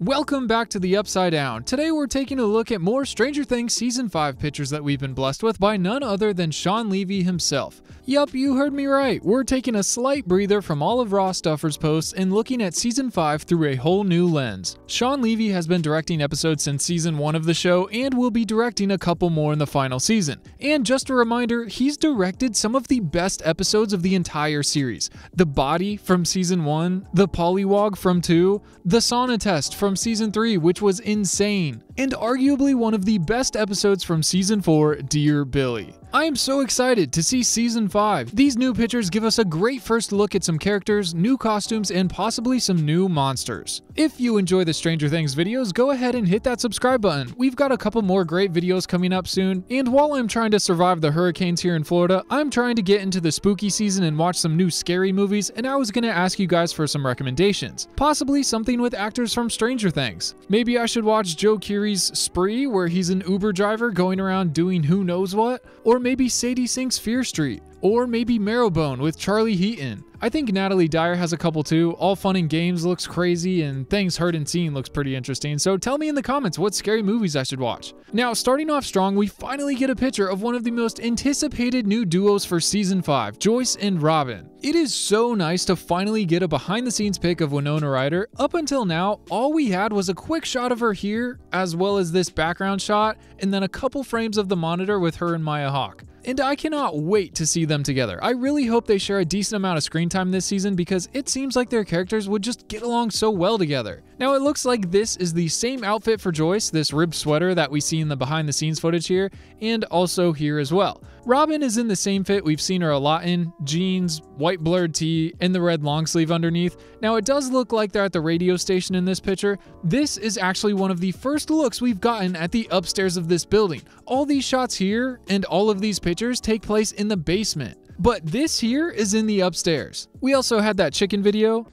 Welcome back to the Upside Down. Today we're taking a look at more Stranger Things Season 5 pictures that we've been blessed with by none other than Shawn Levy himself. Yup, you heard me right. We're taking a slight breather from all of Ross Duffer's posts and looking at Season 5 through a whole new lens. Shawn Levy has been directing episodes since Season 1 of the show and will be directing a couple more in the final season. And just a reminder, he's directed some of the best episodes of the entire series. The Body from Season 1, the Pollywog from 2, the Sauna Test from Season 3, which was insane, and arguably one of the best episodes from Season 4, Dear Billy. I am so excited to see Season 5. These new pictures give us a great first look at some characters, new costumes, and possibly some new monsters. If you enjoy the Stranger Things videos, go ahead and hit that subscribe button. We've got a couple more great videos coming up soon, and while I'm trying to survive the hurricanes here in Florida, I'm trying to get into the spooky season and watch some new scary movies, and I was going to ask you guys for some recommendations. Possibly something with actors from Stranger Things. Maybe I should watch Joe Keery's Spree, where he's an Uber driver going around doing who knows what, or maybe Sadie Sink's Fear Street, or maybe Marrowbone with Charlie Heaton. I think Natalie Dyer has a couple too. All Fun and Games looks crazy, and Things Heard and Seen looks pretty interesting, so tell me in the comments what scary movies I should watch. Now, starting off strong, we finally get a picture of one of the most anticipated new duos for Season 5, Joyce and Robin. It is so nice to finally get a behind-the-scenes pic of Winona Ryder. Up until now, all we had was a quick shot of her here, as well as this background shot, and then a couple frames of the monitor with her and Maya Hawke. And I cannot wait to see them together. I really hope they share a decent amount of screen time this season because it seems like their characters would just get along so well together. Now it looks like this is the same outfit for Joyce, this ribbed sweater that we see in the behind the scenes footage here, and also here as well. Robin is in the same fit we've seen her a lot in, jeans, white blurred tee, and the red long sleeve underneath. Now it does look like they're at the radio station in this picture. This is actually one of the first looks we've gotten at the upstairs of this building. All these shots here and all of these pictures take place in the basement, but this here is in the upstairs. We also had that chicken video.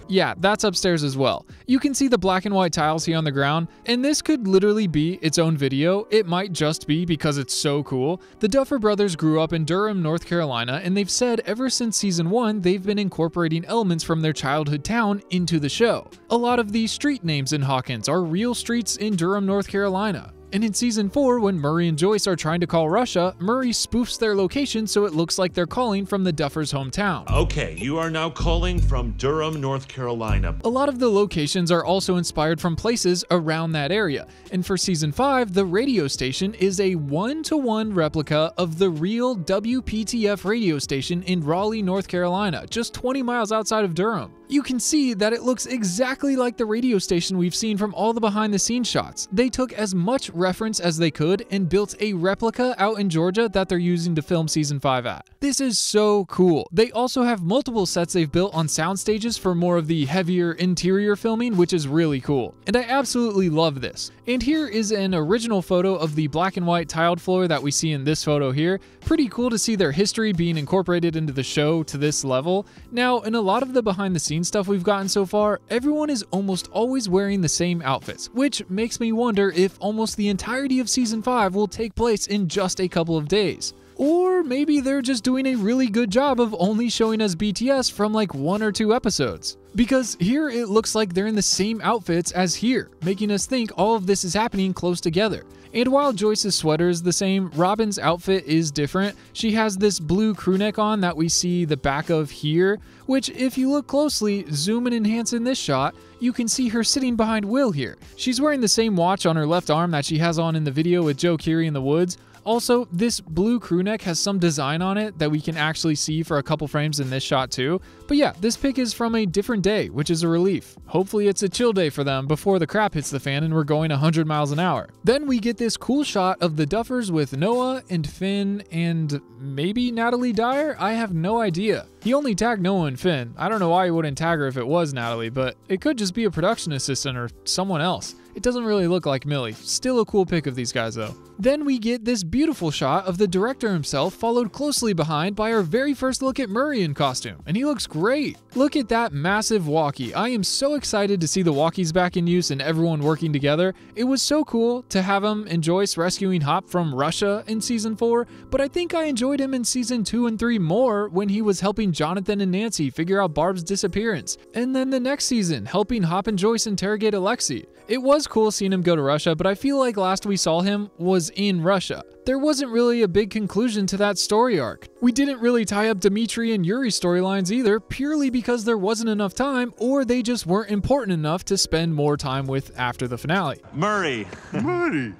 Yeah, that's upstairs as well. You can see the black and white tiles here on the ground, and this could literally be its own video. It might just be because it's so cool. The Duffer brothers grew up in Durham, North Carolina, and they've said ever since Season 1, they've been incorporating elements from their childhood town into the show. A lot of the street names in Hawkins are real streets in Durham, North Carolina. And in Season 4, when Murray and Joyce are trying to call Russia, Murray spoofs their location so it looks like they're calling from the Duffers Hometown. Okay, you are now calling from Durham, North Carolina. A lot of the locations are also inspired from places around that area. And for Season 5, the radio station is a one-to-one replica of the real WPTF radio station in Raleigh, North Carolina, just 20 miles outside of Durham. You can see that it looks exactly like the radio station we've seen from all the behind-the-scenes shots. They took as much reference as they could and built a replica out in Georgia that they're using to film Season 5 at. This is so cool. They also have multiple sets they've built on sound stages for more of the heavier interior filming, which is really cool. And I absolutely love this. And here is an original photo of the black and white tiled floor that we see in this photo here. Pretty cool to see their history being incorporated into the show to this level. Now, in a lot of the behind-the-scenes stuff we've gotten so far, everyone is almost always wearing the same outfits, which makes me wonder if almost the entirety of Season 5 will take place in just a couple of days. Or maybe they're just doing a really good job of only showing us BTS from like 1 or 2 episodes. Because here it looks like they're in the same outfits as here, making us think all of this is happening close together. And while Joyce's sweater is the same, Robin's outfit is different. She has this blue crewneck on that we see the back of here, which if you look closely, zoom and enhance in this shot, you can see her sitting behind Will here. She's wearing the same watch on her left arm that she has on in the video with Joe Keery in the woods. Also, this blue crewneck has some design on it that we can actually see for a couple frames in this shot too. But yeah, this pic is from a different day, which is a relief. Hopefully it's a chill day for them before the crap hits the fan and we're going 100 miles an hour. Then we get this cool shot of the Duffers with Noah and Finn and maybe Natalie Dyer? I have no idea. He only tagged Noah and Finn. I don't know why he wouldn't tag her if it was Natalie, but it could just be a production assistant or someone else. It doesn't really look like Millie. Still a cool pic of these guys though. Then we get this beautiful shot of the director himself, followed closely behind by our very first look at Murray in costume, and he looks great. Look at that massive walkie. I am so excited to see the walkies back in use and everyone working together. It was so cool to have him and Joyce rescuing Hawke from Russia in season 4, but I think I enjoyed him in season 2 and 3 more when he was helping Jonathan and Nancy figure out Barb's disappearance, and then the next season helping Hawke and Joyce interrogate Alexei. It was cool seeing him go to Russia, but I feel like last we saw him was in Russia. There wasn't really a big conclusion to that story arc. We didn't really tie up Dmitri and Yuri's storylines either, purely because there wasn't enough time, or they just weren't important enough to spend more time with after the finale. Murray. Murray.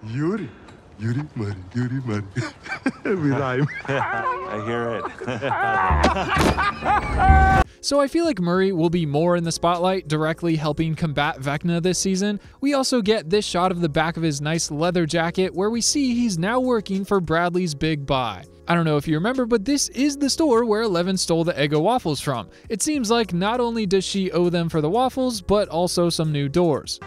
Yuri. Yuri, Murray, Yuri, Murray. We rhyme. I hear it. So I feel like Murray will be more in the spotlight, directly helping combat Vecna this season. We also get this shot of the back of his nice leather jacket where we see he's now working for Bradley's Big Buy. I don't know if you remember, but this is the store where Eleven stole the Eggo waffles from. It seems like not only does she owe them for the waffles, but also some new doors.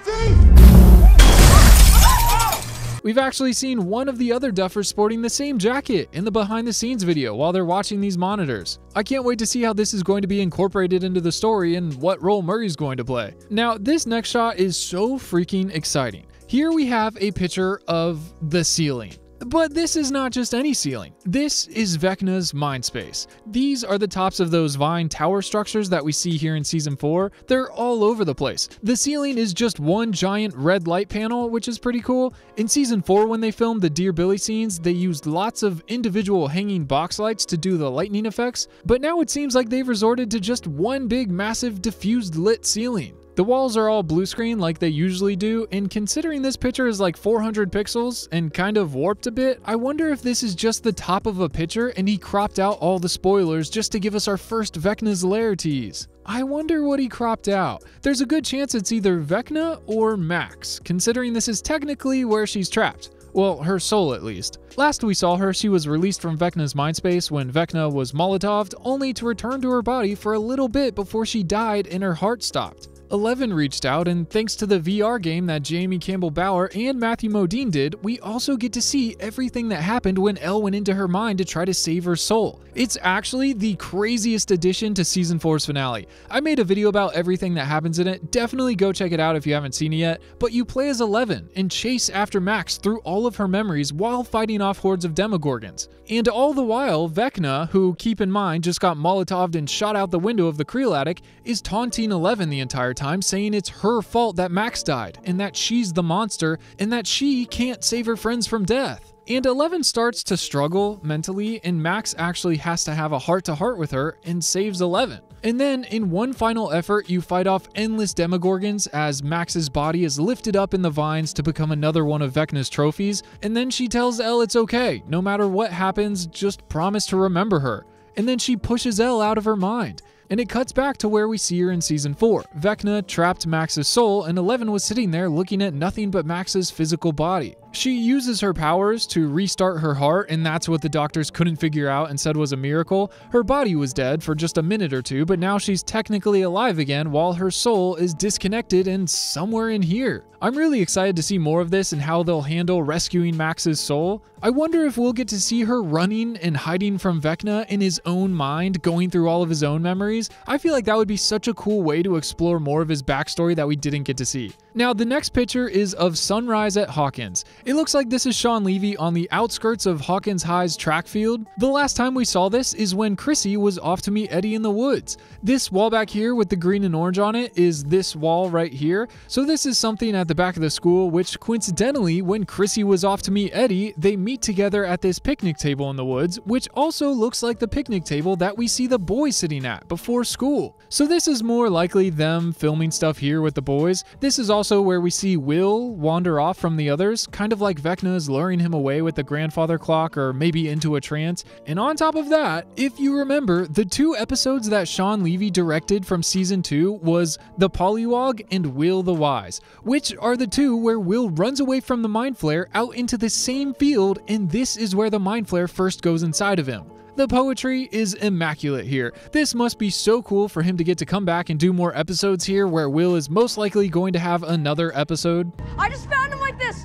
We've actually seen one of the other Duffers sporting the same jacket in the behind the scenes video while they're watching these monitors. I can't wait to see how this is going to be incorporated into the story and what role Murray's going to play. Now, this next shot is so freaking exciting. Here we have a picture of the ceiling. But this is not just any ceiling. This is Vecna's mind space. These are the tops of those vine tower structures that we see here in season 4. They're all over the place. The ceiling is just one giant red light panel, which is pretty cool. In season 4, when they filmed the Dear Billy scenes, they used lots of individual hanging box lights to do the lightning effects, but now it seems like they've resorted to just one big massive diffused lit ceiling. The walls are all blue screen like they usually do, and considering this picture is like 400 pixels and kind of warped a bit, I wonder if this is just the top of a picture and he cropped out all the spoilers just to give us our first Vecna's Lair tease. I wonder what he cropped out. There's a good chance it's either Vecna or Max, considering this is technically where she's trapped. Well, her soul at least. Last we saw her, she was released from Vecna's mind space when Vecna was Molotoved, only to return to her body for a little bit before she died and her heart stopped. Eleven reached out, and thanks to the VR game that Jamie Campbell Bower and Matthew Modine did, we also get to see everything that happened when Elle went into her mind to try to save her soul. It's actually the craziest addition to season 4's finale. I made a video about everything that happens in it, definitely go check it out if you haven't seen it yet, but you play as Eleven and chase after Max through all of her memories while fighting off hordes of Demogorgons. And all the while, Vecna, who keep in mind just got Molotoved and shot out the window of the Creel attic, is taunting Eleven the entire time, saying it's her fault that Max died, and that she's the monster, and that she can't save her friends from death. And Eleven starts to struggle mentally, and Max actually has to have a heart-to-heart with her and saves Eleven. And then, in one final effort, you fight off endless Demogorgons as Max's body is lifted up in the vines to become another one of Vecna's trophies, and then she tells Elle it's okay, no matter what happens, just promise to remember her. And then she pushes Elle out of her mind. And it cuts back to where we see her in season 4. Vecna trapped Max's soul, and Eleven was sitting there looking at nothing but Max's physical body. She uses her powers to restart her heart, and that's what the doctors couldn't figure out and said was a miracle. Her body was dead for just a minute or two, but now she's technically alive again while her soul is disconnected and somewhere in here. I'm really excited to see more of this and how they'll handle rescuing Max's soul. I wonder if we'll get to see her running and hiding from Vecna in his own mind, going through all of his own memories. I feel like that would be such a cool way to explore more of his backstory that we didn't get to see. Now, the next picture is of sunrise at Hawkins. It looks like this is Shawn Levy on the outskirts of Hawkins High's track field. The last time we saw this is when Chrissy was off to meet Eddie in the woods. This wall back here with the green and orange on it is this wall right here. So this is something at the back of the school, which coincidentally, when Chrissy was off to meet Eddie, they meet together at this picnic table in the woods, which also looks like the picnic table that we see the boys sitting at before school. So this is more likely them filming stuff here with the boys. This is also where we see Will wander off from the others, kind of like Vecna is luring him away with the grandfather clock or maybe into a trance. And on top of that, if you remember, the 2 episodes that Shawn Levy directed from season 2 was The Pollywog and Will the Wise, which are the 2 where Will runs away from the mind flare out into the same field, and this is where the mind flare first goes inside of him. The poetry is immaculate here. This must be so cool for him to get to come back and do more episodes here, where Will is most likely going to have another episode. I just found him like this.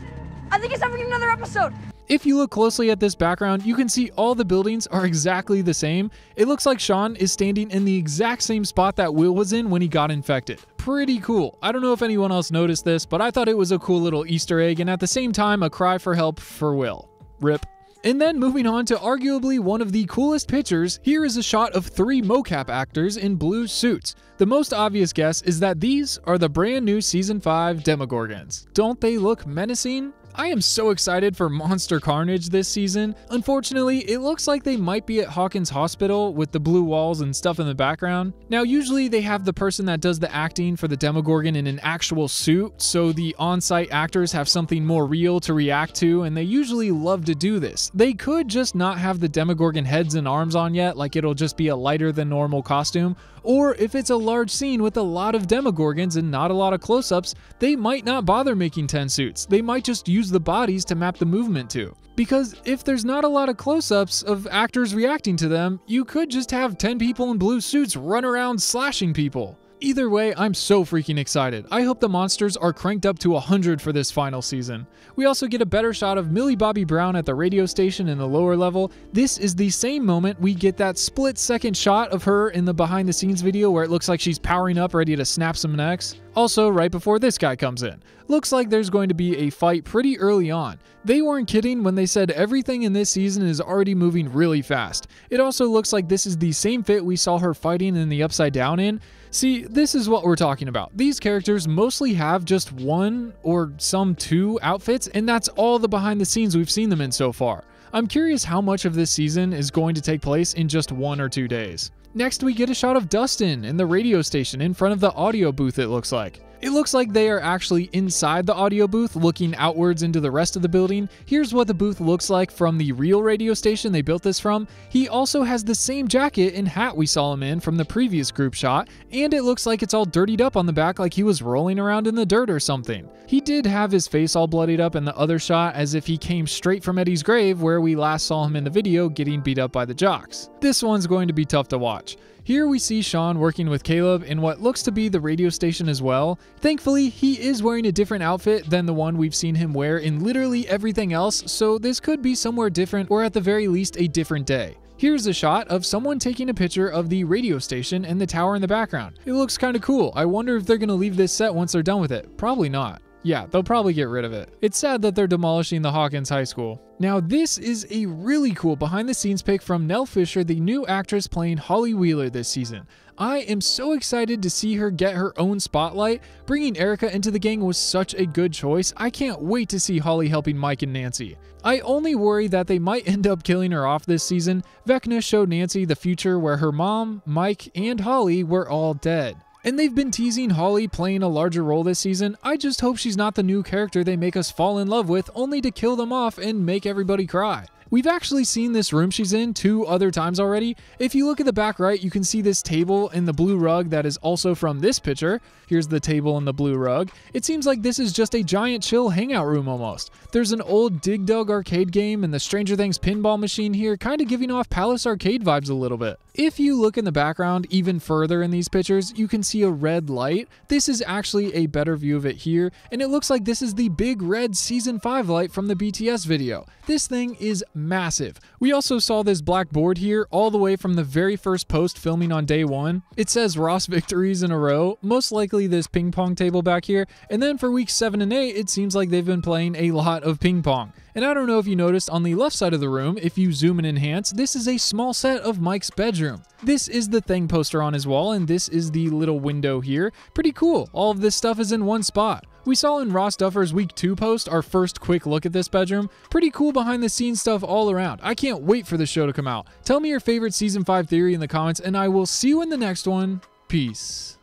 I think he's having another episode. If you look closely at this background, you can see all the buildings are exactly the same. It looks like Shawn is standing in the exact same spot that Will was in when he got infected. Pretty cool. I don't know if anyone else noticed this, but I thought it was a cool little Easter egg, and at the same time a cry for help for Will. RIP. And then moving on to arguably one of the coolest pictures, here is a shot of 3 mocap actors in blue suits. The most obvious guess is that these are the brand new Season 5 Demogorgons. Don't they look menacing? I am so excited for Monster Carnage this season. Unfortunately, it looks like they might be at Hawkins Hospital with the blue walls and stuff in the background. Now, usually they have the person that does the acting for the Demogorgon in an actual suit, so the on-site actors have something more real to react to, and they usually love to do this. They could just not have the Demogorgon heads and arms on yet, like it'll just be a lighter than normal costume, or if it's a large scene with a lot of Demogorgons and not a lot of close-ups, they might not bother making 10 suits. They might just use the bodies to map the movement to. Because if there's not a lot of close-ups of actors reacting to them, you could just have 10 people in blue suits run around slashing people. Either way, I'm so freaking excited. I hope the monsters are cranked up to 100 for this final season. We also get a better shot of Millie Bobby Brown at the radio station in the lower level. This is the same moment we get that split-second shot of her in the behind-the-scenes video where it looks like she's powering up ready to snap some necks. Also, right before this guy comes in. Looks like there's going to be a fight pretty early on. They weren't kidding when they said everything in this season is already moving really fast. It also looks like this is the same fit we saw her fighting in the Upside Down in. See, this is what we're talking about. These characters mostly have just 1 or some 2 outfits, and that's all the behind the scenes we've seen them in so far. I'm curious how much of this season is going to take place in just 1 or 2 days. Next, we get a shot of Dustin in the radio station in front of the audio booth, it looks like. It looks like they are actually inside the audio booth looking outwards into the rest of the building. Here's what the booth looks like from the real radio station they built this from. He also has the same jacket and hat we saw him in from the previous group shot, and it looks like it's all dirtied up on the back like he was rolling around in the dirt or something. He did have his face all bloodied up in the other shot as if he came straight from Eddie's grave where we last saw him in the video getting beat up by the jocks. This one's going to be tough to watch. Here we see Shawn working with Caleb in what looks to be the radio station as well. Thankfully, he is wearing a different outfit than the one we've seen him wear in literally everything else, so this could be somewhere different or at the very least a different day. Here's a shot of someone taking a picture of the radio station and the tower in the background. It looks kind of cool. I wonder if they're going to leave this set once they're done with it. Probably not. Yeah, they'll probably get rid of it. It's sad that they're demolishing the Hawkins High School. Now, this is a really cool behind-the-scenes pic from Nell Fisher, the new actress playing Holly Wheeler this season. I am so excited to see her get her own spotlight. Bringing Erica into the gang was such a good choice. I can't wait to see Holly helping Mike and Nancy. I only worry that they might end up killing her off this season. Vecna showed Nancy the future where her mom, Mike, and Holly were all dead. And they've been teasing Holly playing a larger role this season. I just hope she's not the new character they make us fall in love with only to kill them off and make everybody cry. We've actually seen this room she's in 2 other times already. If you look at the back right, you can see this table and the blue rug that is also from this picture. Here's the table and the blue rug. It seems like this is just a giant chill hangout room almost. There's an old Dig Dug arcade game and the Stranger Things pinball machine here, kind of giving off Palace Arcade vibes a little bit. If you look in the background even further in these pictures, you can see a red light. This is actually a better view of it here, and it looks like this is the big red Season 5 light from the BTS video. This thing is massive. We also saw this black board here all the way from the very first post filming on day 1. It says Ross victories in a row, most likely this ping pong table back here, and then for weeks 7 and 8 it seems like they've been playing a lot of ping pong. And I don't know if you noticed on the left side of the room, if you zoom and enhance, this is a small set of Mike's bedroom. This is the Thing poster on his wall, and this is the little window here. Pretty cool. All of this stuff is in one spot. We saw in Ross Duffer's Week 2 post our first quick look at this bedroom. Pretty cool behind the scenes stuff all around. I can't wait for the show to come out. Tell me your favorite Season 5 theory in the comments, and I will see you in the next one. Peace.